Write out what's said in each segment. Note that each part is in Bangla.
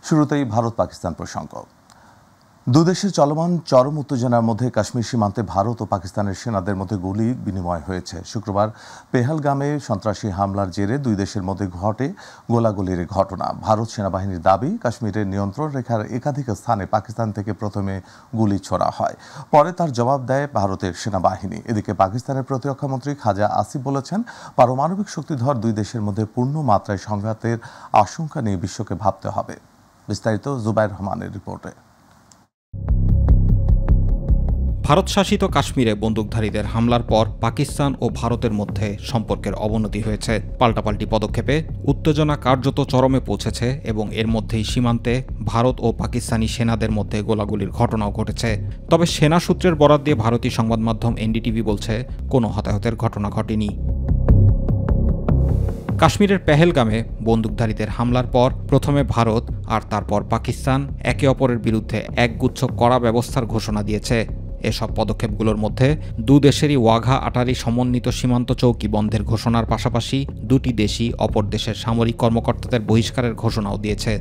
শুরুতেই ভারত পাকিস্তান প্রসঙ্গ। দুদেশের চলমান চরম উত্তেজনার মধ্যে কাশ্মীর সীমান্তে ভারত ও পাকিস্তানের সেনাদের মধ্যে গুলি বিনিময় হয়েছে। শুক্রবার পেহেলগামে সন্ত্রাসী হামলার জেরে দুই দেশের মধ্যে ঘটে গোলাগুলির ঘটনা। ভারত সেনাবাহিনীর দাবি, কাশ্মীরের নিয়ন্ত্রণ রেখার একাধিক স্থানে পাকিস্তান থেকে প্রথমে গুলি ছোড়া হয়, পরে তার জবাব দেয় ভারতের সেনাবাহিনী। এদিকে পাকিস্তানের প্রতিরক্ষামন্ত্রী খাজা আসিফ বলেছেন, পারমাণবিক শক্তিধর দুই দেশের মধ্যে পূর্ণ মাত্রায় সংঘাতের আশঙ্কা নিয়ে বিশ্বকে ভাবতে হবে। বিস্তারিত জুবাইর রহমানের রিপোর্টে। ভারত শাসিত কাশ্মীরে বন্দুকধারীদের হামলার পর পাকিস্তান ও ভারতের মধ্যে সম্পর্কের অবনতি হয়েছে। পাল্টাপাল্টি পদক্ষেপে উত্তেজনা কার্যত চরমে পৌঁছেছে এবং এর মধ্যেই সীমান্তে ভারত ও পাকিস্তানি সেনাদের মধ্যে গোলাগুলির ঘটনাও ঘটেছে। তবে সেনা সূত্রের বরাত দিয়ে ভারতীয় সংবাদ মাধ্যম এনডিটিভি বলছে, কোনো হতাহতের ঘটনা ঘটেনি। কাশ্মীরের পেহেলগামে বন্দুকধারীদের হামলার পর প্রথমে ভারত আর তারপর পাকিস্তান একে অপরের বিরুদ্ধে একগুচ্ছ কড়া ব্যবস্থার ঘোষণা দিয়েছে। এসব পদক্ষেপগুলোর মধ্যে দুদেশেরই ওয়াঘা আটারি সমন্বিত সীমান্ত চৌকি বন্ধের ঘোষণার পাশাপাশি দুটি দেশই অপর দেশের সামরিক কর্মকর্তাদের বহিষ্কারের ঘোষণাও দিয়েছে।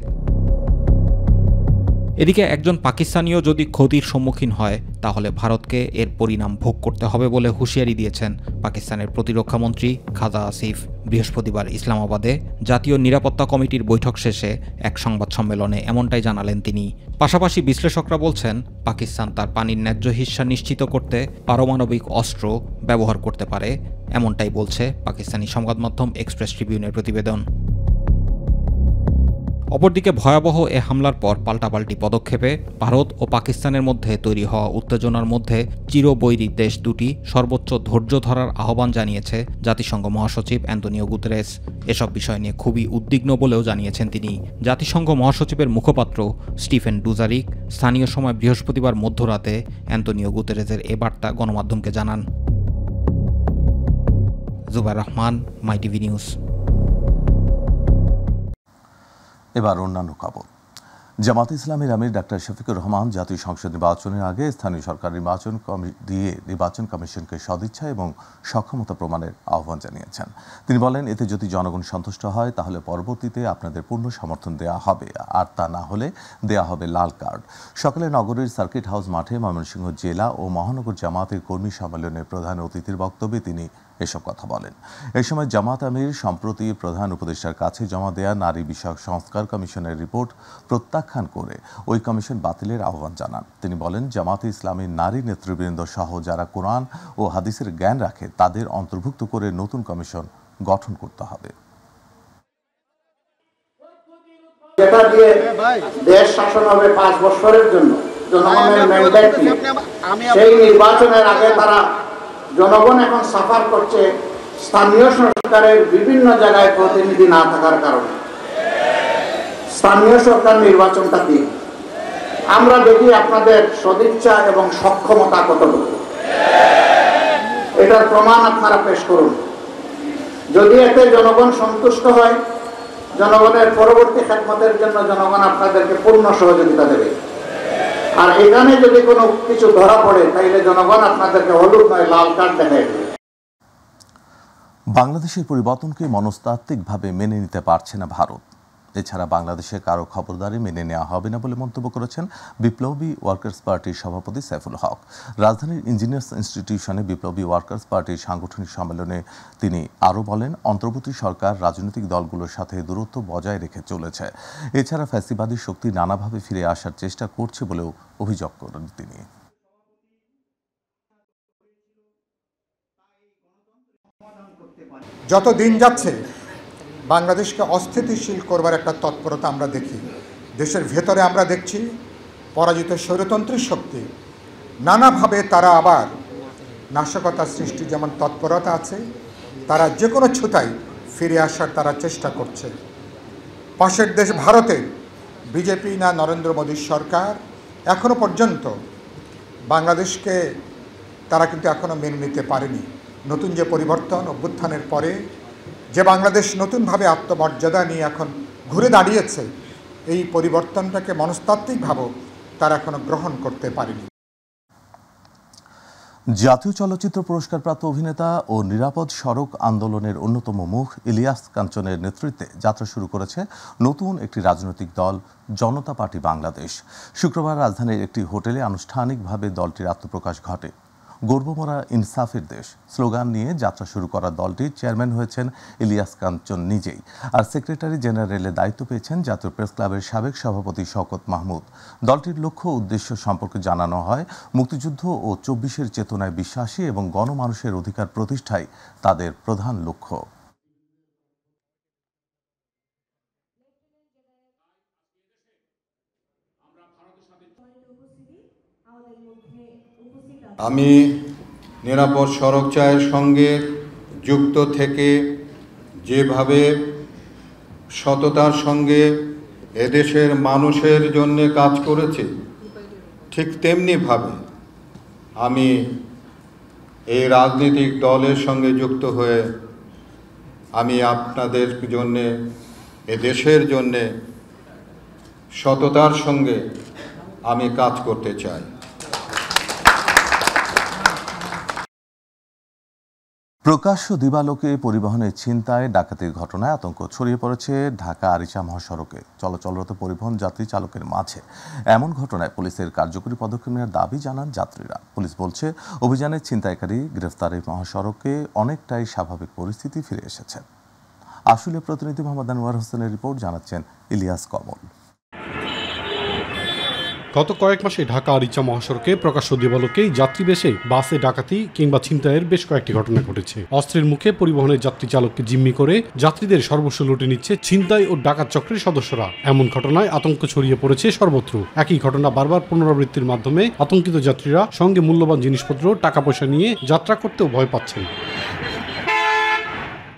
এদিকে একজন পাকিস্তানিও যদি ক্ষতির সম্মুখীন হয় তাহলে ভারতকে এর পরিণাম ভোগ করতে হবে বলে হুঁশিয়ারি দিয়েছেন পাকিস্তানের প্রতিরক্ষামন্ত্রী খাজা আসিফ। বৃহস্পতিবার ইসলামাবাদে জাতীয় নিরাপত্তা কমিটির বৈঠক শেষে এক সংবাদ সম্মেলনে এমনটাই জানালেন তিনি। পাশাপাশি বিশ্লেষকরা বলছেন, পাকিস্তান তার পানির ন্যায্য হিস্সা নিশ্চিত করতে পারমাণবিক অস্ত্র ব্যবহার করতে পারে, এমনটাই বলছে পাকিস্তানি সংবাদ মাধ্যম এক্সপ্রেস ট্রিবিউনের প্রতিবেদন। অপরদিকে ভয়াবহ এ হামলার পর পাল্টাপাল্টি পদক্ষেপে ভারত ও পাকিস্তানের মধ্যে তৈরি হওয়া উত্তেজনার মধ্যে চিরবৈরী দেশ দুটি সর্বোচ্চ ধৈর্য ধরার আহ্বান জানিয়েছে জাতিসংঘ মহাসচিব অ্যান্তোনিও গুতেরেস। এসব বিষয় নিয়ে খুবই উদ্বিগ্ন বলেও জানিয়েছেন তিনি। জাতিসংঘ মহাসচিবের মুখপাত্র স্টিফেন ডুজারিক স্থানীয় সময় বৃহস্পতিবার মধ্যরাতে অ্যান্তোনিও গুতেরেসের এ বার্তা গণমাধ্যমকে জানান। জুবাইর রহমান, মাই টিভি নিউজ। এবার অন্যান্য খবর। জামাতে ইসলামীর আমির ডাক্তার শফিকুর রহমান জাতীয় সংসদ নির্বাচনের আগে স্থানীয় সরকার নির্বাচন কমিশনকে সদিচ্ছা এবং সক্ষমতা প্রমাণের আহ্বান জানিয়েছেন। তিনি বলেন, এতে যদি জনগণ সন্তুষ্ট হয় তাহলে পরবর্তীতে আপনাদের পূর্ণ সমর্থন দেওয়া হবে, আর তা না হলে দেওয়া হবে লাল কার্ড। সকালে নগরীর সার্কিট হাউস মাঠে ময়মনসিংহ জেলা ও মহানগর জামাতের কর্মী সম্মেলনের প্রধান অতিথির বক্তব্যে তিনি এসব কথা বলেন। এই সময় জামাত আমির সম্প্রতি প্রধান উপদেষ্টার কাছে জমা দেয়া নারী বিষয়ক সংস্কার কমিশনের রিপোর্ট প্রত্যাখ্যান করে ওই কমিশন বাতিলের আহ্বান জানান। তিনি বলেন, জামাতে ইসলামীর নারী নেতৃবৃন্দ সহ যারা কোরআন ও হাদিসের জ্ঞান রাখে তাদের অন্তর্ভুক্ত করে নতুন কমিশন গঠন করতে হবে। যেটা দিয়ে দেশ শাসন হবে 5 বছরের জন্য, জনগণের ম্যান্ডেট নিয়ে, সেই নির্বাচনের আগে তারা জনগণ এখন সাফার করছে স্থানীয় সরকারের বিভিন্ন জায়গায় প্রতিনিধি না থাকার কারণে। স্থানীয় সরকার নির্বাচনটা দিন, আমরা দেখি আপনাদের সদিচ্ছা এবং সক্ষমতা কতটুকু, এটার প্রমাণ আপনারা পেশ করুন। যদি এতে জনগণ সন্তুষ্ট হয়, জনগণের পরবর্তী খেদমতের জন্য জনগণ আপনাদেরকে পূর্ণ সহযোগিতা দেবে। আর এখানে যদি কোনো কিছু ধরা পড়ে তাইলে জনগণ আপনাদেরকে হলুদ নয় লাল কার্ড দেখায় দেবে। বাংলাদেশের পরিবর্তনকে মনস্তাত্ত্বিকভাবে মেনে নিতে পারছে না ভারত। এছাড়া বাংলাদেশে কারো খবরদারি মেনে নেওয়া হবে না বলে মন্তব্য করেছেন বিপ্লবী ওয়ার্কার্স পার্টির সভাপতি সাইফুল হক। রাজধানীর ইঞ্জিনিয়ার্স ইনস্টিটিউশনে বিপ্লবী ওয়ার্কার্স পার্টির সাংগঠনিক সম্মেলনে তিনি আরও বলেন, অন্তর্বর্তী সরকার রাজনৈতিক দলগুলোর সাথে দূরত্ব বজায় রেখে চলেছে। এছাড়া ফ্যাসিবাদী শক্তি নানাভাবে ফিরে আসার চেষ্টা করছে বলেও অভিযোগ করেন তিনি। যত দিন যাচ্ছে বাংলাদেশকে অস্থিতিশীল করবার একটা তৎপরতা আমরা দেখি। দেশের ভেতরে আমরা দেখছি পরাজিত স্বৈরতন্ত্রী শক্তি নানাভাবে তারা আবার নাশকতা সৃষ্টি যেমন তৎপরতা আছে, তারা যে কোনো ছুতায় ফিরে আসার তারা চেষ্টা করছে। পাশের দেশ ভারতে বিজেপি না নরেন্দ্র মোদীর সরকার এখনো পর্যন্ত বাংলাদেশকে তারা কিন্তু এখনো মেনে নিতে পারেনি। নতুন যে পরিবর্তন অভ্যুত্থানের পরে যে বাংলাদেশ নতুনভাবে আত্মমর্যাদা নিয়ে এখন ঘুরে দাঁড়িয়েছে, এই পরিবর্তনটাকে মনস্তাত্ত্বিকভাবেও তারা এখনো গ্রহণ করতে পারেনি। জাতীয় চলচ্চিত্র পুরস্কারপ্রাপ্ত অভিনেতা ও নিরাপদ সড়ক আন্দোলনের অন্যতম মুখ ইলিয়াস কাঞ্চনের নেতৃত্বে যাত্রা শুরু করেছে নতুন একটি রাজনৈতিক দল জনতা পার্টি বাংলাদেশ। শুক্রবার রাজধানীর একটি হোটেলে আনুষ্ঠানিকভাবে দলটির আত্মপ্রকাশ ঘটে। গর্বমরা ইনসাফের দেশ স্লোগান নিয়ে যাত্রা শুরু করা দলটির চেয়ারম্যান হয়েছেন ইলিয়াস কাঞ্চন নিজেই, আর সেক্রেটারি জেনারেলের দায়িত্ব পেয়েছেন জাতীয় প্রেস ক্লাবের সাবেক সভাপতি শওকত মাহমুদ। দলটির লক্ষ্য উদ্দেশ্য সম্পর্কে জানানো হয়, মুক্তিযুদ্ধ ও ২৪-এর চেতনায় বিশ্বাসী এবং গণমানুষের অধিকার প্রতিষ্ঠাই তাদের প্রধান লক্ষ্য। আমি নিরাপদ সড়ক চায়ের সঙ্গে যুক্ত থেকে যেভাবে সততার সঙ্গে এদেশের মানুষের জন্য কাজ করেছি, ঠিক তেমনিভাবে আমি এই রাজনৈতিক দলের সঙ্গে যুক্ত হয়ে আমি আপনাদের জন্যে, এদেশের জন্যে সততার সঙ্গে আমি কাজ করতে চাই। প্রকাশ্য দিবালোকে পরিবহনে ছিনতাই ডাকাতির ঘটনায় আতঙ্ক ছড়িয়ে পড়েছে ঢাকা আরিচা মহাসড়কে চলাচলরত পরিবহন যাত্রী চালকের মাঝে। এমন ঘটনায় পুলিশের কার্যকরী পদক্ষেপ নেওয়ার দাবি জানান যাত্রীরা। পুলিশ বলছে, অভিযানে ছিনতাইকারী গ্রেফতারে মহাসড়কে অনেকটাই স্বাভাবিক পরিস্থিতি ফিরে এসেছে। আশুলিয়া প্রতিনিধি মোহাম্মদ আনোয়ার হোসেনের রিপোর্ট, জানাচ্ছেন ইলিয়াস কমল। গত কয়েক মাসে ঢাকা আরিচা মহাসড়কে প্রকাশ্য দিবালোকেই যাত্রী বেশে বাসে ডাকাতি কিংবা ছিনতাইয়ের বেশ কয়েকটি ঘটনা ঘটেছে। অস্ত্রের মুখে পরিবহনের যাত্রী চালককে জিম্মি করে যাত্রীদের সর্বস্ব লুটে নিচ্ছে ছিনতাই ও ডাকাত চক্রের সদস্যরা। এমন ঘটনায় আতঙ্ক ছড়িয়ে পড়েছে সর্বত্র। একই ঘটনা বারবার পুনরাবৃত্তির মাধ্যমে আতঙ্কিত যাত্রীরা সঙ্গে মূল্যবান জিনিসপত্র, টাকা পয়সা নিয়ে যাত্রা করতেও ভয় পাচ্ছেন।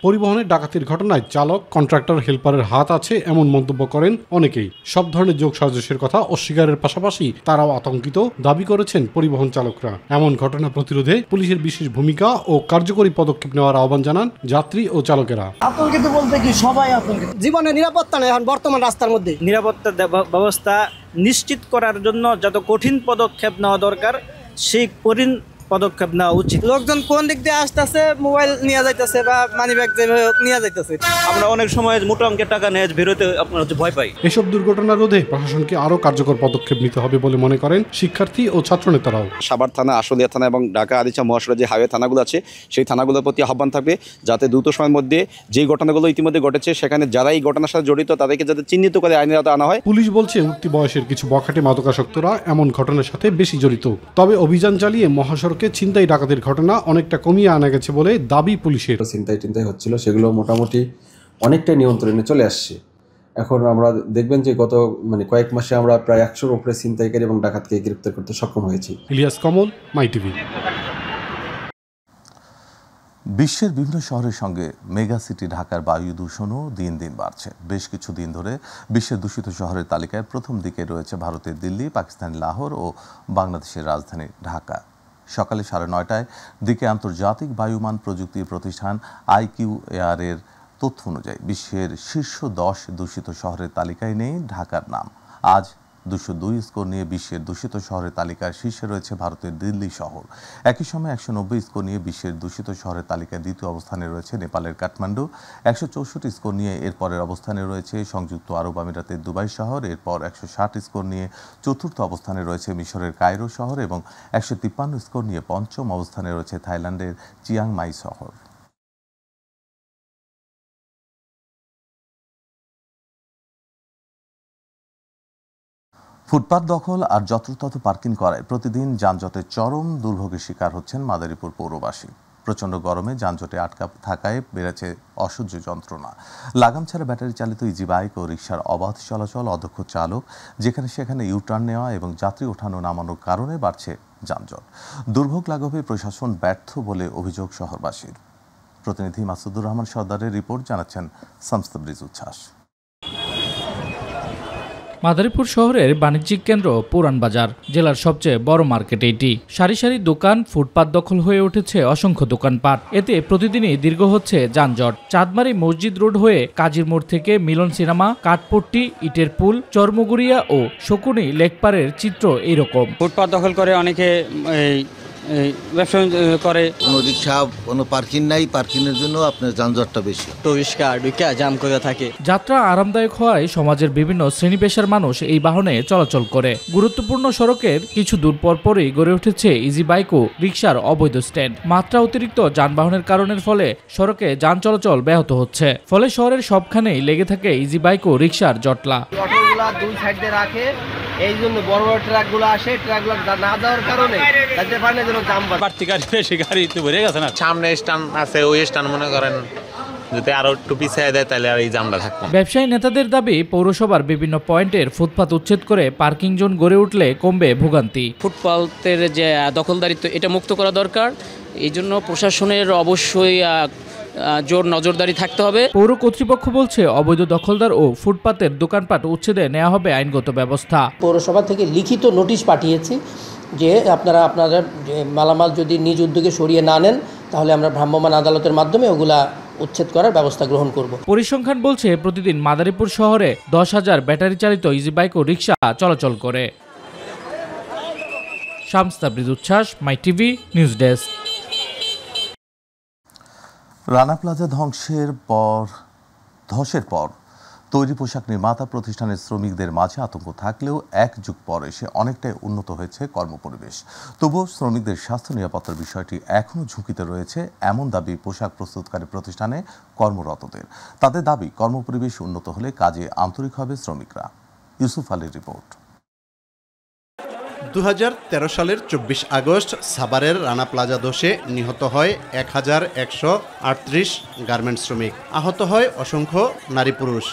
পরিবহনের ডাকাতির ঘটনায় চালক, কন্ট্রাক্টর, হেলপারের হাত আছে এমন মন্তব্য করেন অনেকেই। সব ধরনের যোগ সাজসের কথা অস্বীকারের পাশাপাশি তারাও আতঙ্কিত দাবি করেছেন পরিবহন চালকরা। এমন ঘটনা প্রতিরোধে পুলিশের বিশেষ ভূমিকা ও কার্যকরী পদক্ষেপ নেওয়ার আহ্বান জানান যাত্রী ও চালকেরা। আতঙ্কিত বলতে কি, সবাই আতঙ্কিত। জীবনের নিরাপত্তা নেই এখন বর্তমান রাস্তার মধ্যে। নিরাপত্তা ব্যবস্থা নিশ্চিত করার জন্য যত কঠিন পদক্ষেপ নেওয়া দরকার সেই কঠিন পদক্ষেপ নেওয়া উচিত। লোকজন কোন দিক দিয়ে আসতেছে, মোবাইল নিয়ে যাইতেছে বা মানি ব্যাগ যেভাবে নিয়ে যাইতেছে। আমরা অনেক সময় মোটা অঙ্কের টাকা নিয়ে বেরোতে আপনার ভয় পাই। এসব দুর্ঘটনা রোধে প্রশাসনকে আরও কার্যকর পদক্ষেপ নিতে হবে বলে মনে করেন শিক্ষার্থী ও ছাত্রনেতারাও। সাভার থানা, আশুলিয়া থানা এবং ঢাকা আরিচা মহাসড়কে যে হাইওয়ে থানাগুলো আছে সেই থানাগুলোর প্রতি আহ্বান থাকবে যাতে দ্রুত সময়ের মধ্যে যে ঘটনাগুলো ইতিমধ্যে ঘটেছে সেখানে যারা এই ঘটনার সাথে জড়িত তাদেরকে যাতে চিহ্নিত করে আইনের আওতায় আনা হয়। পুলিশ বলছে উঠতি বয়সের কিছু বখাটে মাদকাসক্তরা এমন ঘটনার সাথে বেশি জড়িত। তবে অভিযান চালিয়ে মহাসড়কে ছিনতাই ডাকাতির ঘটনা অনেকটা কমিয়ে আনা গেছে বলে দাবি পুলিশের। ছিনতাই হচ্ছিল সেগুলো মোটামুটি অনেকটাই নিয়ন্ত্রণে চলে আসছে। এখন আমরা দেখবেন যে গত কয়েক মাসে আমরা প্রায় ১০০-র উপরে ছিনতাইকারী এবং ডাকাতকে গ্রেপ্তার করতে সক্ষম হয়েছি। ইলিয়াস কমল, মাই টিভি। বিশ্বের বিভিন্ন শহরের সঙ্গে মেগা সিটি ঢাকার বায়ু দূষণও দিন দিন বাড়ছে। বেশ কিছু দিন ধরে বিশ্বের দূষিত শহরের তালিকায় প্রথম দিকে রয়েছে ভারতের দিল্লি, পাকিস্তানের লাহোর ও বাংলাদেশের রাজধানী ঢাকা। সকালে 9:30টায় দিকে আন্তর্জাতিক বায়ুমান প্রযুক্তি প্রতিষ্ঠান IQAR এর তথ্য অনুযায়ী বিশ্বের শীর্ষ 10 দূষিত শহরের তালিকায় নেই ঢাকার নাম। আজ 202 স্কোর নিয়ে বিশ্বের দূষিত শহরের তালিকার শীর্ষে রয়েছে ভারতের দিল্লি শহর। একই সময় 190 স্কোর নিয়ে বিশ্বের দূষিত শহরের তালিকায় দ্বিতীয় অবস্থানে রয়েছে নেপালের কাঠমান্ডু। 164 স্কোর নিয়ে এরপরের অবস্থানে রয়েছে সংযুক্ত আরব আমিরাতের দুবাই শহর। এরপর 160 স্কোর নিয়ে চতুর্থ অবস্থানে রয়েছে মিশরের কায়রো শহর এবং 153 স্কোর নিয়ে পঞ্চম অবস্থানে রয়েছে থাইল্যান্ডের চিয়াং মাই শহর। ফুটপাত দখল আর যত্রতত্র পার্কিং করায় প্রতিদিন যানজটের চরম দুর্ভোগের শিকার হচ্ছেন মাদারীপুর পৌরবাসী। প্রচণ্ড গরমে যানজটে আটকা থাকায় বেড়েছে অসহ্য যন্ত্রণা। লাগাম ছাড়া ব্যাটারি চালিত ইজি বাইক ও রিকশার অবাধ চলাচল, অদক্ষ চালক, যেখানে সেখানে ইউটার্ন নেওয়া এবং যাত্রী ওঠানো নামানোর কারণে বাড়ছে যানজট। দুর্ভোগ লাঘবে প্রশাসন ব্যর্থ বলে অভিযোগ শহরবাসীর। প্রতিনিধি মাসুদুর রহমান সর্দারের রিপোর্ট, জানাচ্ছেন শামস উচ্ছ্বাস। মাদারীপুর শহরের বাণিজ্যিক কেন্দ্র পুরান বাজার, জেলার সবচেয়ে বড় মার্কেট এটি। সারি সারি দোকান, ফুটপাত দখল হয়ে উঠেছে অসংখ্য দোকানপাট। এতে প্রতিদিনই দীর্ঘ হচ্ছে যানজট। চাঁদমারি মসজিদ রোড হয়ে কাজীর মোড় থেকে মিলন সিনেমা, কাঠপট্টি, ইটের পুল, চর্মগুড়িয়া ও শকুনি লেকপারের চিত্র এইরকম। ফুটপাত দখল করে অনেকে ব্যবসা করে। কোনো রিক্সা কোনো পার্কিং নাই, পার্কিংয়ের জন্য আপনার যানজটটা বেশি, তো রিক্সা ঢুকা জাম করে থাকে। যাত্রা আরামদায়ক হওয়ায় সমাজের বিভিন্ন শ্রেণী পেশার মানুষ এই বাহনে চলাচল করে। গুরুত্বপূর্ণ সড়কের কিছু দূর পরপরই গড়ে উঠেছে ইজি বাইক ও রিক্সার অবৈধ স্ট্যান্ড। মাত্রা অতিরিক্ত যানবাহনের কারণের ফলে সড়কে যান চলাচল ব্যাহত হচ্ছে। ফলে শহরের সবখানেই লেগে থাকে ইজি বাইক ও রিক্সার জটলা। অটোগুলা দুই সাইড দিয়ে রাখে, এই জন্য বড় বড় ট্রাকগুলো আসে, ট্রাকগুলো না যাওয়ার কারণে তাদের পারে যেন জাম বাড়তি গাড়ি বেশি গাড়ি তো ভরে গেছে না। সামনে স্ট্যান্ড আছে, ওই স্ট্যান্ড মনে করেন যদি আরো একটু পিছিয়ে দেয় তাহলে আর এই জামটা থাকবে। ব্যবসায়ী নেতাদের দাবি পৌরসভার বিভিন্ন পয়েন্টের ফুটপাত উচ্ছেদ করে পার্কিং জোন গড়ে উঠলে কমবে ভোগান্তি। ফুটপাতের যে দখলদারিত্ব এটা মুক্ত করা দরকার। এই জন্য প্রশাসনের অবশ্যই জোর নজরদারি থাকতে হবে। পৌর কর্তৃপক্ষ বলছে অবৈধ দখলদার ও ফুটপাতের দোকানপাট উচ্ছেদে নেওয়া হবে আইনগত ব্যবস্থা। পৌরসভা থেকে লিখিত নোটিশ পাঠিয়েছি যে আপনারা মালামাল যদি নিজ উদ্যোগে সরিয়ে না নেন তাহলে আমরা ভ্রাম্যমাণ আদালতের মাধ্যমে ওগুলা উচ্ছেদ করার ব্যবস্থা গ্রহণ করব। পরিসংখ্যান বলছে প্রতিদিন মাদারীপুর শহরে 10,000 ব্যাটারি চালিত ইজি বাইক ও রিক্সা চলাচল করে। শামস তাবরিজ উচ্ছ্বাস, my TV news desk. Rana Plaza ধসের পর তৈরি পোশাক নির্মাতা প্রতিষ্ঠানের শ্রমিকদের মাঝে আতঙ্ক থাকলেও এক যুগ পর এসে অনেকটাই উন্নত হয়েছে কর্মপরিবেশ। তবুও শ্রমিকদের স্বাস্থ্য নিরাপত্তার বিষয়টি এখনও ঝুঁকিতে রয়েছে এমন দাবি পোশাক প্রস্তুতকারী প্রতিষ্ঠানে কর্মরতদের। তাদের দাবি কর্মপরিবেশ উন্নত হলে কাজে আন্তরিক হবে শ্রমিকরা। ইউসুফ আলীর রিপোর্ট। 2013 সালের 24 আগস্ট সাভারের রানা প্লাজা ধসে নিহত হয় 1138 গার্মেন্টস শ্রমিক, আহত হয় অসংখ্য নারী পুরুষ।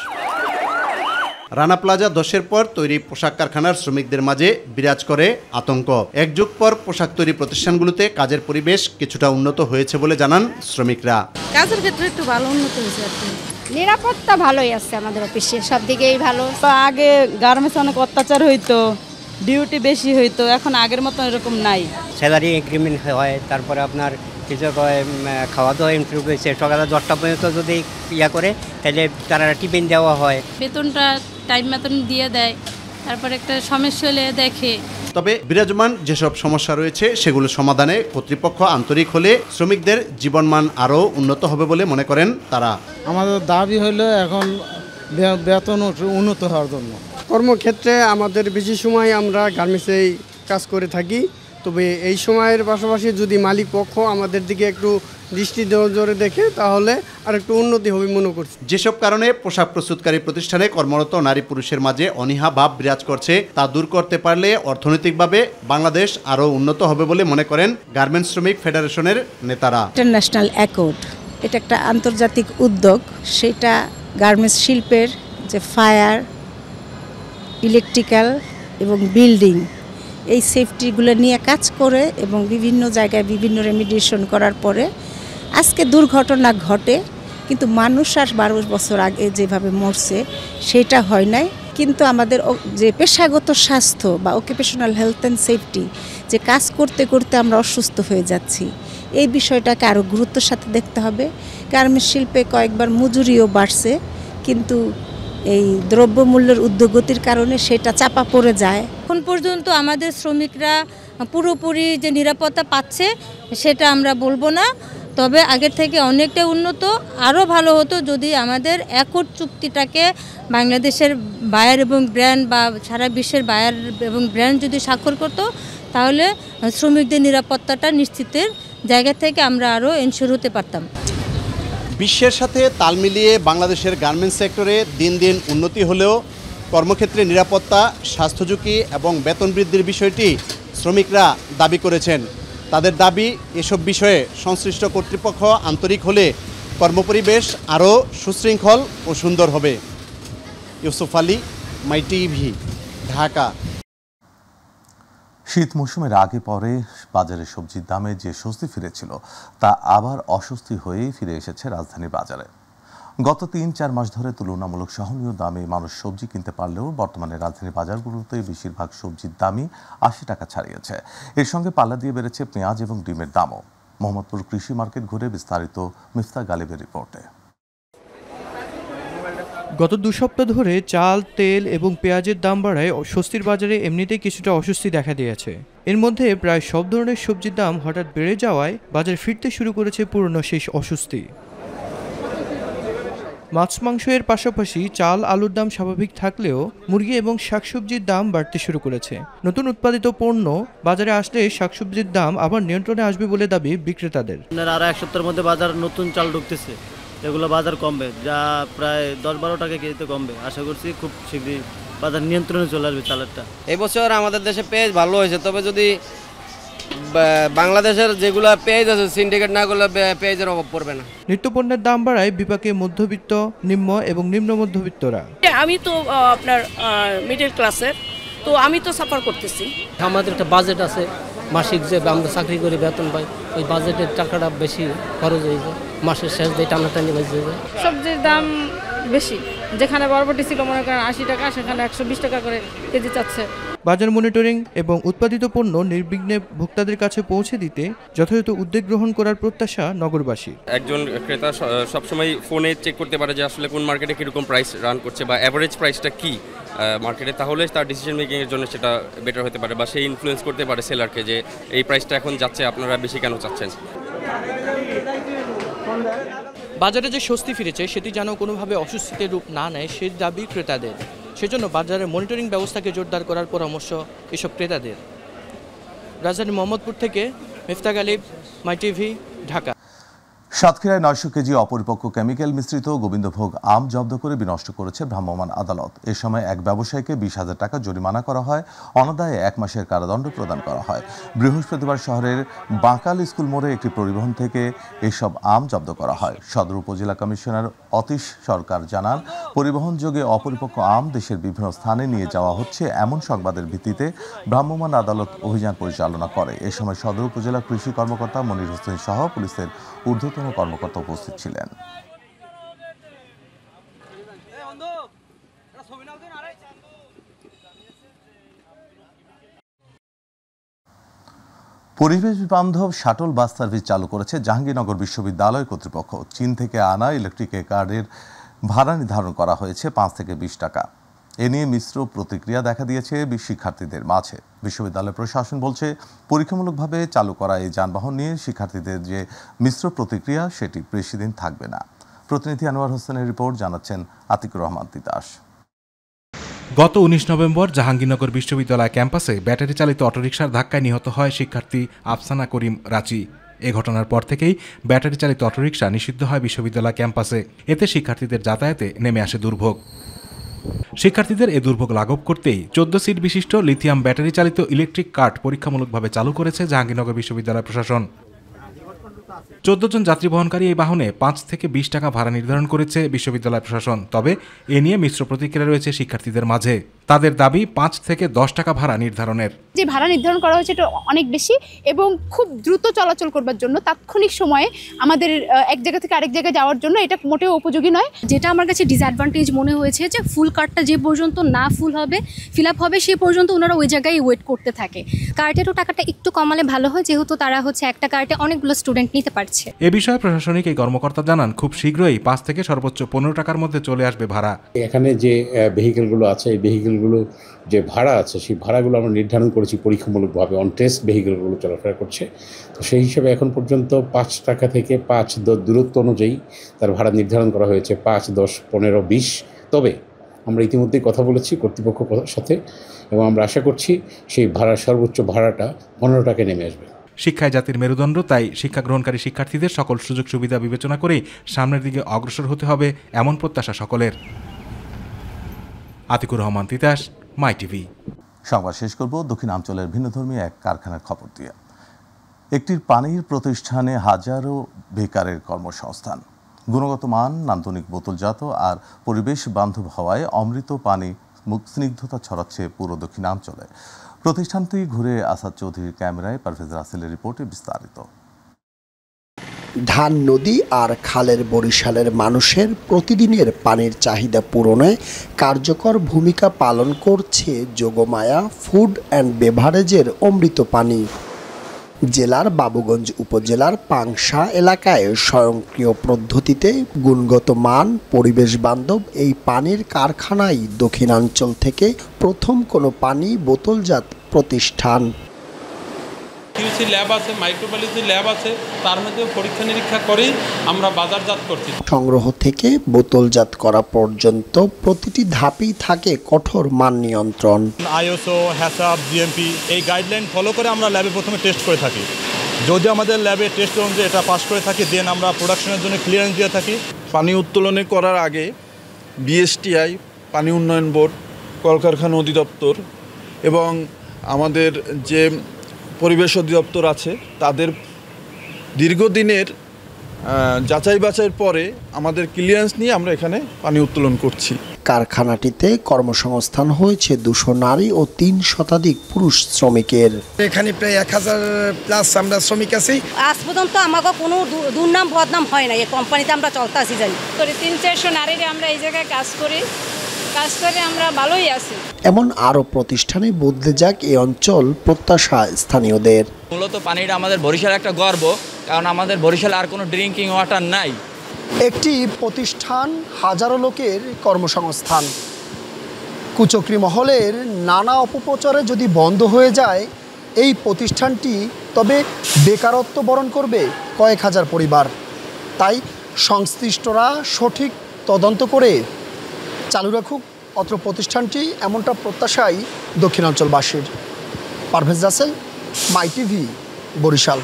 রানা প্লাজা ধসের পর তৈরি পোশাক কারখানার শ্রমিকদের মাঝে বিরাজ করে আতঙ্ক। এক যুগ পর পোশাক তৈরি প্রতিষ্ঠানগুলোতে কাজের পরিবেশ কিছুটা উন্নত হয়েছে বলে জানান শ্রমিকরা। কাজের ক্ষেত্রে একটু ভালো উন্নত হয়েছে আর কি। নিরাপত্তা ভালোই আছে আমাদের অফিসে, সব দিকেই ভালো। আগে গার্মেন্টস অনেক অত্যাচার হইতো, ডিউটি বেশি হইতো, এখন আগের মতো এরকম নাই। স্যালারি এগ্রিমেন্ট হয়, তারপরে আপনার কিছু খাওয়া দাওয়া ইমপ্রুভ হয়েছে। সকালে 10টা পর্যন্ত যদি করে তাহলে তারা টিফিন দেওয়া হয়, বেতনটা টাইম মতন দিয়ে দেয়, তারপরে একটা সমস্যা হলে দেখে। তবে বিরাজমান যেসব সমস্যা রয়েছে সেগুলো সমাধানে কর্তৃপক্ষ আন্তরিক হলে শ্রমিকদের জীবনমান আরও উন্নত হবে বলে মনে করেন তারা। আমাদের দাবি হলো এখন বেতন উন্নত হওয়ার জন্য। কর্মক্ষেত্রে আমাদের বেশি সময় আমরা গার্মেন্টসেই কাজ করে থাকি, তবে এই সময়ের পাশাপাশি যদি মালিক পক্ষ আমাদের দিকে একটু দৃষ্টি নজরে দেখে তাহলে আর একটু উন্নতি হবে মনে করছি। যেসব কারণে পোশাক প্রস্তুতকারী প্রতিষ্ঠানে কর্মরত নারী পুরুষের মাঝে অনীহা ভাব বিরাজ করছে তা দূর করতে পারলে অর্থনৈতিকভাবে বাংলাদেশ আরও উন্নত হবে বলে মনে করেন গার্মেন্টস শ্রমিক ফেডারেশনের নেতারা। ইন্টারন্যাশনাল অ্যাকর্ড এটা একটা আন্তর্জাতিক উদ্যোগ, সেটা গার্মেন্টস শিল্পের যে ফায়ার, ইলেকট্রিক্যাল এবং বিল্ডিং এই সেফটিগুলো নিয়ে কাজ করে এবং বিভিন্ন জায়গায় বিভিন্ন রেমিডিয়েশন করার পরে আজকে দুর্ঘটনা ঘটে, কিন্তু মানুষ আর 12 বছর আগে যেভাবে মরছে সেটা হয় নাই। কিন্তু আমাদের যে পেশাগত স্বাস্থ্য বা অকুপেশনাল হেলথ অ্যান্ড সেফটি, যে কাজ করতে করতে আমরা অসুস্থ হয়ে যাচ্ছি, এই বিষয়টাকে আরও গুরুত্বের সাথে দেখতে হবে। গার্মেন্টস শিল্পে কয়েকবার মজুরিও বাড়ছে, কিন্তু এই দ্রব্যমূল্যের ঊর্ধ্বগতির কারণে সেটা চাপা পড়ে যায়। এখন পর্যন্ত আমাদের শ্রমিকরা পুরোপুরি যে নিরাপত্তা পাচ্ছে সেটা আমরা বলবো না, তবে আগের থেকে অনেকটা উন্নত। আরও ভালো হতো যদি আমাদের অ্যাকর্ড চুক্তিটাকে বাংলাদেশের বায়ার এবং ব্র্যান্ড বা সারা বিশ্বের বায়ার এবং ব্র্যান্ড যদি স্বাক্ষর করতো, তাহলে শ্রমিকদের নিরাপত্তাটা নিশ্চিতের জায়গা থেকে আমরা আরও এনশিওর হতে পারতাম। বিশ্বের সাথে তাল মিলিয়ে বাংলাদেশের গার্মেন্টস সেক্টরে দিন দিন উন্নতি হলেও কর্মক্ষেত্রে নিরাপত্তা, স্বাস্থ্য ঝুঁকি এবং বেতন বৃদ্ধির বিষয়টি শ্রমিকরা দাবি করেছেন। তাদের দাবি এসব বিষয়ে সংশ্লিষ্ট কর্তৃপক্ষ আন্তরিক হলে কর্মপরিবেশ আরও সুশৃঙ্খল ও সুন্দর হবে। ইউসুফ আলী, মাই টিভি, ঢাকা। শীত মৌসুমের আগে পরে বাজারে সবজির দামে যে স্বস্তি ফিরেছিল তা আবার অস্বস্তি হয়েই ফিরে এসেছে রাজধানীর বাজারে। গত ৩-৪ মাস ধরে তুলনামূলক সহনীয় দামে মানুষ সবজি কিনতে পারলেও বর্তমানে রাজধানীর বাজারগুলোতে বেশিরভাগ সবজির দামই ৮০ টাকা ছাড়িয়েছে। এর সঙ্গে পাল্লা দিয়ে বেড়েছে পেঁয়াজ এবং ডিমের দামও। মোহাম্মদপুর কৃষি মার্কেট ঘুরে বিস্তারিত মিফতা গালিবের রিপোর্টে। গত 2 সপ্তাহ ধরে চাল, তেল এবং পেঁয়াজের দাম বাড়ায় স্বস্তির বাজারে এমনিতেই কিছুটা অস্বস্তি দেখা দিয়েছে। এর মধ্যে প্রায় সব ধরনের সবজির দাম হঠাৎ বেড়ে যাওয়ায় বাজারে ফিরতে শুরু করেছে পুরনো সেই অস্বস্তি। মাছ মাংস এর পাশাপাশি চাল, আলুর দাম স্বাভাবিক থাকলেও মুরগি এবং শাকসবজির দাম বাড়তে শুরু করেছে। নতুন উৎপাদিত পণ্য বাজারে আসলে শাকসবজির দাম আবার নিয়ন্ত্রণে আসবে বলে দাবি বিক্রেতাদের। আর 1 সপ্তাহের মধ্যে বাজার নতুন চাল ঢুকতেছে, এগুলো বাজার কমবে, যা প্রায় 10-12 টাকা কেজিতে কমবে। আশা করছি খুব শীঘ্রই বাজার নিয়ন্ত্রণে চলে আসবে চালেরটা। এবছর আমাদের দেশে পেঁয়াজ ভালো হয়েছে, তবে যদি বাংলাদেশের যেগুলো পেঁয়াজ আছে সিন্ডিকেট না করলে পেঁয়াজের অভাব পড়বে না। নিত্যপণ্যের দাম বাড়ায় বিপাকে মধ্যবিত্ত, নিম্ন এবং নিম্ন মধ্যবিত্তরা। আমি তো আপনার মিডল ক্লাসের, তো আমি তো সাফার করতেছি। আমাদের একটা বাজেট আছে, মাসিক যে আমরা চাকরি করে বেতন পাই, ওই বাজেটের টাকাটা বেশি খরচ হয়ে যায়, মাসের শেষ দিয়ে টানাটানি বেঁচে যায়। সবজির দাম বেশি, যেখানে বরবটি ছিল মনে করেন 80 টাকা, সেখানে 120 টাকা করে কেজি চাচ্ছে। বাজার মনিটরিং এবং উৎপাদিত পণ্য নির্বিঘ্নে ভোক্তাদের কাছে পৌঁছে দিতে যথাযথ উদ্যোগ গ্রহণ করার প্রত্যাশা নগরবাসী। একজন ক্রেতা সবসময় ফোনে চেক করতে পারে যে আসলে কোন মার্কেটে কীরকম প্রাইস রান করছে বা অ্যাভারেজ প্রাইসটা কী মার্কেটে, তাহলে তার ডিসিশন মেকিংয়ের জন্য সেটা বেটার হতে পারে বা সে ইনফ্লুয়েন্স করতে পারে সেলারকে যে এই প্রাইসটা এখন যাচ্ছে, আপনারা বেশি কেন চাচ্ছেন। বাজারে যে স্বস্তি ফিরেছে সেটি যেন কোনোভাবে অস্বস্তিতে রূপ না নেয় সে দাবি ক্রেতাদের। সেজন্য বাজারে মনিটরিং ব্যবস্থাকে জোরদার করার পরামর্শ এসব ক্রেতাদের। রাজধানী মোহাম্মদপুর থেকে মিফতাহ গালিব, মাই টিভি, ঢাকা। সাতক্ষীরায় 900 কেজি অপরিপক্ক কেমিক্যাল মিশ্রিত গোবিন্দভোগ আম জব্দ করে বিনষ্ট করেছে ভ্রাম্যমাণ আদালত। এ সময় এক ব্যবসায়ীকে 20,000 টাকা জরিমানা করা হয়, অনাদায়ে 1 মাসের কারাদণ্ড প্রদান করা হয়। বৃহস্পতিবার শহরের বাঁকাল স্কুল মোড়ে একটি পরিবহন থেকে এসব আম জব্দ করা হয়। সদর উপজেলা কমিশনার অতীশ সরকার জানান, পরিবহনযোগে অপরিপক্ক আম দেশের বিভিন্ন স্থানে নিয়ে যাওয়া হচ্ছে এমন সংবাদের ভিত্তিতে ভ্রাম্যমাণ আদালত অভিযান পরিচালনা করে। এ সময় সদর উপজেলা কৃষি কর্মকর্তা মনির হোসেন সহ পুলিশের ঊর্ধ্বতন কর্মকর্তা উপস্থিত ছিলেন। পরিবেশ বান্ধব শাটল বাস সার্ভিস চালু করেছে জাহাঙ্গীরনগর বিশ্ববিদ্যালয় কর্তৃপক্ষ। চীন থেকে আনা ইলেকট্রিক কার্ডের ভাড়া নির্ধারণ করা হয়েছে 5 থেকে 20 টাকা। এ নিয়ে মিশ্র প্রতিক্রিয়া দেখা দিয়েছে শিক্ষার্থীদের মাঝে। বিশ্ববিদ্যালয় প্রশাসন বলছে, পরীক্ষামূলকভাবে চালু করা এই যানবাহন নিয়ে শিক্ষার্থীদের যে মিশ্র প্রতিক্রিয়া সেটি বেশি দিন থাকবে না। প্রতিনিধি আনোয়ার হোসেনের রিপোর্ট, জানাচ্ছেন আতিকুর রহমান তিতাস। গত 19 নভেম্বর জাহাঙ্গীরনগর বিশ্ববিদ্যালয় ক্যাম্পাসে ব্যাটারি চালিত অটোরিকশার ধাক্কায় নিহত হয় শিক্ষার্থী আফসানা করিম রাচি। এ ঘটনার পর থেকেই ব্যাটারি চালিত অটোরিকশা নিষিদ্ধ হয় বিশ্ববিদ্যালয় ক্যাম্পাসে। এতে শিক্ষার্থীদের যাতায়াতে নেমে আসে দুর্ভোগ। শিক্ষার্থীদের এ দুর্ভোগ লাঘব করতেই 14 সিট বিশিষ্ট লিথিয়াম ব্যাটারি চালিত ইলেকট্রিক কার্ট পরীক্ষামূলকভাবে চালু করেছে জাহাঙ্গীরনগর বিশ্ববিদ্যালয় প্রশাসন। 14 জন যাত্রী বহনকারী এই বাহনে 5 থেকে 20 টাকা ভাড়া নির্ধারণ করেছে বিশ্ববিদ্যালয় প্রশাসন। তবে এ নিয়ে মিশ্র প্রতিক্রিয়া রয়েছে শিক্ষার্থীদের মাঝে। তাদের দাবি 5 থেকে 10 টাকা ভাড়া নির্ধারণের। যে ভাড়া নির্ধারণ করা হয়েছে এটা অনেক বেশি এবং খুব দ্রুত চলাচল করবার জন্য তাৎক্ষণিক সময়ে আমাদের এক জায়গা থেকে আরেক জায়গায় যাওয়ার জন্য এটা মোটেও উপযোগী নয়। যেটা আমার কাছে ডিসঅ্যাডভান্টেজ মনে হয়েছে যে ফুল কার্ডটা যে পর্যন্ত না ফিল আপ হবে সেই পর্যন্ত ওনারা ওই জায়গায় ওয়েট করতে থাকে। কার্ডেরও টাকাটা একটু কমালে ভালো হয়, যেহেতু তারা একটা কার্ডে অনেকগুলো স্টুডেন্ট নিতে পারছে। এ বিষয়ে প্রশাসনিক এই কর্মকর্তা জানান, খুব শীঘ্রই 5 থেকে সর্বোচ্চ 15 টাকার মধ্যে চলে আসবে ভাড়া। এখানে যে ভেহিকেলগুলো আছে, এই ভেহিকেলগুলো যে ভাড়া আছে সেই ভাড়াগুলো আমরা নির্ধারণ করেছি পরীক্ষামূলকভাবে। অন টেস্ট ভেহিকেলগুলো চলাফেরা করছে, তো সেই হিসেবে এখন পর্যন্ত 5 টাকা থেকে 5-10 দূরত্ব অনুযায়ী তার ভাড়া নির্ধারণ করা হয়েছে 5, 10, 15, 20। তবে আমরা ইতিমধ্যেই কথা বলেছি কর্তৃপক্ষের সাথে এবং আমরা আশা করছি সেই ভাড়া সর্বোচ্চ ভাড়াটা 15 টাকায় নেমে আসবে। শিক্ষায় জাতির মেরুদণ্ড, তাই শিক্ষা গ্রহণকারী শিক্ষার্থীদের সকল সুযোগ সুবিধা বিবেচনা করেই সামনের দিকে অগ্রসর হতে হবে এমন প্রত্যাশা সকলের। আতিকুর রহমান তিতাস, মাই টিভি। সংবাদ শেষ করব দক্ষিণাঞ্চলের ভিন্নধর্মী এক কারখানার খবর দিয়ে। একটি পানির প্রতিষ্ঠানে হাজারো বেকারের কর্মসংস্থান। গুণগত মান, নান্দনিক বোতলজাত আর পরিবেশ বান্ধব হওয়ায় অমৃত পানি স্নিগ্ধতা ছড়াচ্ছে পুরো দক্ষিণাঞ্চলে। প্রতিষ্ঠানটি ঘুরে আসাদ চৌধুরীর ক্যামেরায় পারভেজ রাসেলের রিপোর্টে বিস্তারিত। ধান নদী আর খালের বরিশালের মানুষের প্রতিদিনের পানির চাহিদা পূরণে কার্যকর ভূমিকা পালন করছে যোগমায়া ফুড অ্যান্ড বেভারেজের অমৃত পানি। জেলার বাবুগঞ্জ উপজেলার পাংশা এলাকায় স্বয়ংক্রিয় পদ্ধতিতে গুণগত মান পরিবেশ বান্ধব এই পানির কারখানাই দক্ষিণাঞ্চল থেকে প্রথম কোনো পানি বোতলজাত প্রতিষ্ঠান। কিউসি ল্যাব আছে, মাইক্রোবায়োলজি ল্যাব আছে, তার মধ্যে পরীক্ষা নিরীক্ষা করেই আমরা বাজারজাত করছি। সংগ্রহ থেকে বোতলজাত করা পর্যন্ত প্রতিটি ধাপেই থাকে কঠোর মান নিয়ন্ত্রণ। আইএসও, হ্যাসাব, জিএমপি এই গাইডলাইন ফলো করে আমরা ল্যাবে প্রথমে টেস্ট করে থাকি। যদি আমাদের ল্যাবে টেস্ট অনুযায়ী এটা পাস করে থাকি, দেন আমরা প্রোডাকশনের জন্য ক্লিয়ারেন্স দিয়ে থাকি। পানি উত্তোলনে করার আগে বিএসটিআই, পানি উন্নয়ন বোর্ড, কলকারখানা অধিদপ্তর এবং আমাদের যে পরিবেশ অধিদপ্তর আছে তাদের দীর্ঘদিনের যাচাই বাছাইয়ের পরে আমাদের ক্লিয়ারেন্স নিয়ে আমরা এখানে পানি উত্তোলন করছি। কারখানাটিতে কর্মসংস্থান হয়েছে 200 নারী ও 3 শতাধিক পুরুষ শ্রমিকের। এখানে প্রায় 1000+ আমরা শ্রমিক আছি। আজ পর্যন্ত আমাকে কোনো দুর্নাম বদনাম হয় না। এই কোম্পানিতে আমরা চলতে আসি জানি। 300-400 নারীরা আমরা এই জায়গায় কাজ করে আমরা ভালোই আছি। এমন আরও প্রতিষ্ঠানে বদলে যাক এই অঞ্চল প্রত্যাশা স্থানীয়দের। মূলত পানিটা আমাদের বরিশাল একটা গর্ব, কারণ আমাদের বরিশালে আর কোনো ড্রিঙ্কিং ওয়াটার নাই। একটি প্রতিষ্ঠান, হাজারো লোকের কর্মসংস্থান। কুচক্রি মহলের নানা অপপ্রচারে যদি বন্ধ হয়ে যায় এই প্রতিষ্ঠানটি, তবে বেকারত্ব বরণ করবে কয়েক হাজার পরিবার। তাই সংশ্লিষ্টরা সঠিক তদন্ত করে চালু রাখুক অত্র প্রতিষ্ঠানটি, এমনটা প্রত্যাশাই দক্ষিণাঞ্চলবাসীর। পারভেজ রাসেল, মাই টিভি, বরিশাল।